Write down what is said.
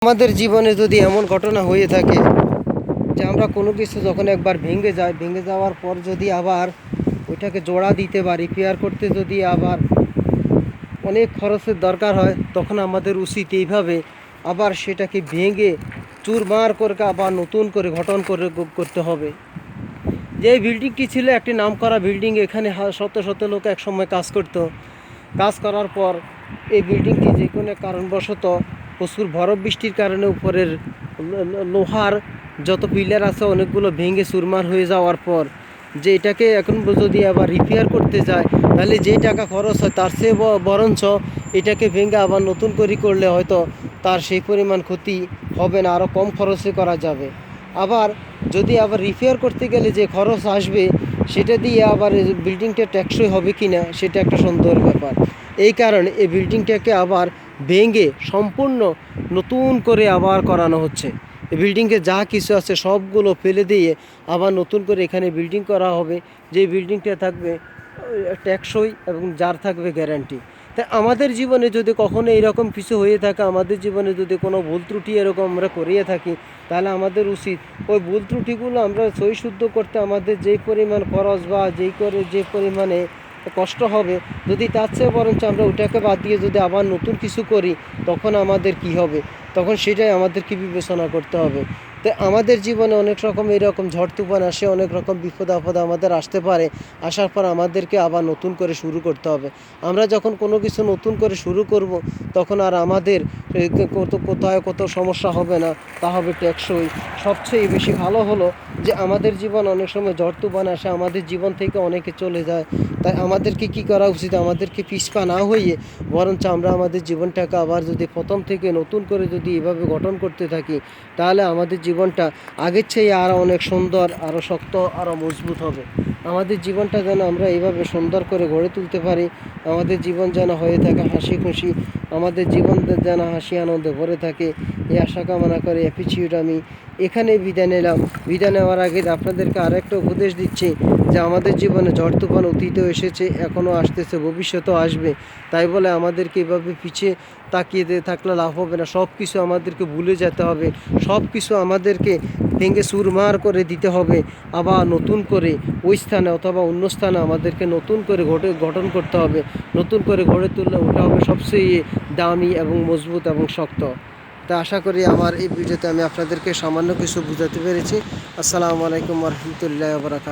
আমাদের জীবনে যদি এমন ঘটনা হয়ে থাকে যে আমরা কোনো কিছু যখন একবার ভেঙে যায়, ভেঙে যাওয়ার পর যদি আবার ওইটাকে জোড়া দিতে বা রিপেয়ার করতে যদি আবার অনেক খরচের দরকার হয়, তখন আমাদের উচিত এইভাবে আবার সেটাকে ভেঙে চুরমার করে আবার নতুন করে গঠন করতে হবে। যে বিল্ডিংটি ছিল একটি নামকরা বিল্ডিং, এখানে শত শত লোক একসময় কাজ করত। কাজ করার পর এই বিল্ডিংটি যে কোনো কারণবশত প্রচুর বরফ বৃষ্টির কারণে উপরের লোহার যত পিলার আছে অনেকগুলো ভেঙে চুরমার হয়ে যাওয়ার পর যে এটাকে এখন যদি আবার রিপেয়ার করতে যায়, তাহলে যে টাকা খরচ হয় তার চেয়ে বরঞ্চ এটাকে ভেঙে আবার নতুন করে করলে হয়তো তার সেই পরিমাণ ক্ষতি হবে না, আরও কম খরচে করা যাবে। আবার যদি আবার রিপেয়ার করতে গেলে যে খরচ আসবে সেটা দিয়ে আবার বিল্ডিংটা টেকসই হবে কি না সেটা একটা সন্দেহের ব্যাপার। এই কারণে এই বিল্ডিংটাকে আবার ভেঙে সম্পূর্ণ নতুন করে আবার করানো হচ্ছে। এই বিল্ডিংয়ে যা কিছু আছে সবগুলো ফেলে দিয়ে আবার নতুন করে এখানে বিল্ডিং করা হবে, যে বিল্ডিংটা থাকবে টেকসই এবং যার থাকবে গ্যারান্টি। তাই আমাদের জীবনে যদি কখনো এইরকম কিছু হয়ে থাকে, আমাদের জীবনে যদি কোনো ভুল ত্রুটি এরকম আমরা করিয়ে থাকি, তাহলে আমাদের উচিত ওই ভুল ত্রুটিগুলো আমরা সই শুদ্ধ করতে আমাদের যেই পরিমাণ খরচ বা যে পরিমাণে কষ্ট হবে, যদি তার চেয়ে বরঞ্চ আমরা ওটাকে বাদ দিয়ে যদি আবার নতুন কিছু করি, তখন আমাদের কি হবে, তখন সেটাই আমাদেরকে বিবেচনা করতে হবে। তো আমাদের জীবনে অনেক রকম এরকম ঝড় তুফান আসে, অনেক রকম বিপদ আপদ আমাদের আসতে পারে। আসার পর আমাদেরকে আবার নতুন করে শুরু করতে হবে। আমরা যখন কোনো কিছু নতুন করে শুরু করব, তখন আর আমাদের কত সমস্যা হবে না, তা হবে টেকসই। সবচেয়ে বেশি ভালো হলো যে আমাদের জীবন অনেক সময় ঝড় তুফান আসে, আমাদের জীবন থেকে অনেকে চলে যায়। তাই আমাদেরকে কি করা উচিত, আমাদেরকে পিছপা না হয়ে বরঞ্চ আমরা আমাদের জীবনটাকে আবার যদি প্রথম থেকে নতুন করে যদি এভাবে গঠন করতে থাকি, তাহলে আমাদের জীবনটা আগের চেয়ে আরও অনেক সুন্দর, আরও শক্ত, আরও মজবুত হবে। আমাদের জীবনটা যেন আমরা এইভাবে সুন্দর করে গড়ে তুলতে পারি, আমাদের জীবন যেন হয়ে থাকে হাসি খুশি, আমাদের জীবন যেন হাসি আনন্দে ভরে থাকে, এই আশা কামনা করে এপিচিউড আমি এখানেই বিদায় নিলাম। বিদায় নেওয়ার আগে আপনাদেরকে আরেকটা উপদেশ দিচ্ছি যে আমাদের জীবনে ঝড় তুফান অতীতেও এসেছে, এখনও আসতেছে, ভবিষ্যতেও আসবে। তাই বলে আমাদেরকে এভাবে পিছিয়ে তাকিয়ে থাকলে লাভ হবে না। সব কিছু আমাদেরকে ভুলে যেতে হবে, সব কিছু আমাদেরকে ভেঙে চুরমার করে দিতে হবে। আবার নতুন করে ওই স্থানে অথবা অন্য স্থানে আমাদেরকে নতুন করে গঠন করতে হবে। নতুন করে গড়ে তুললে ওটা হবে সবচেয়ে দামি এবং মজবুত এবং শক্ত। তা আশা করি আমার এই ভিডিওতে আমি আপনাদেরকে সামান্য কিছু বুঝাতে পেরেছি। আসসালামু আলাইকুম ওয়া রাহমাতুল্লাহি ওয়া বারাকাতুহু।